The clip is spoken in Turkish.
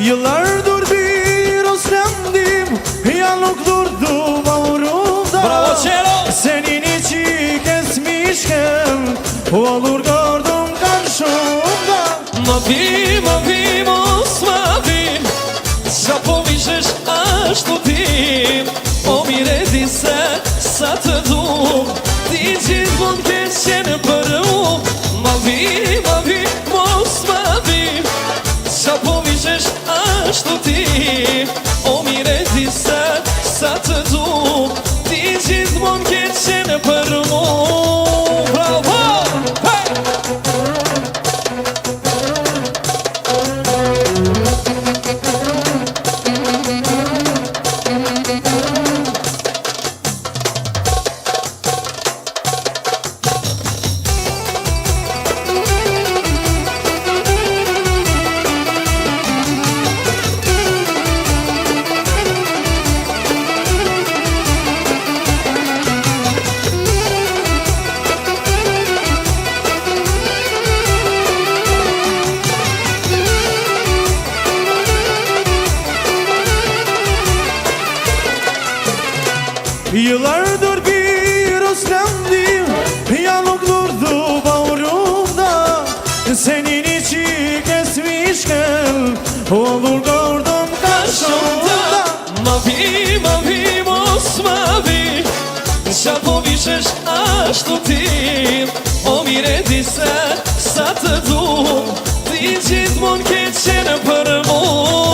Yıllardır bir özlemdim, yanıktır duvarımda. Bravo Çelo! Senin içi kesmişken olur gördüm karşımda. Mavim, qa po vishesh ashtu tim. O mire di se sa të dum, ti gjithmonë ke qenë për mu. Mavim, mos mavim, qa po vishesh ashtu tim. O mire di se sa të dum, ti gjithmonë ke qenë për mu. Bravo! Hey! Yıllardır bir özlemdim, yanıktır duvarımda. Senin içi kesmişken olur gördüm karşımda. Mavim, mos mavim, qa po vishesh ashtu tim. O mire di se sa të dum, ti gjithmonë ke qenë për mu.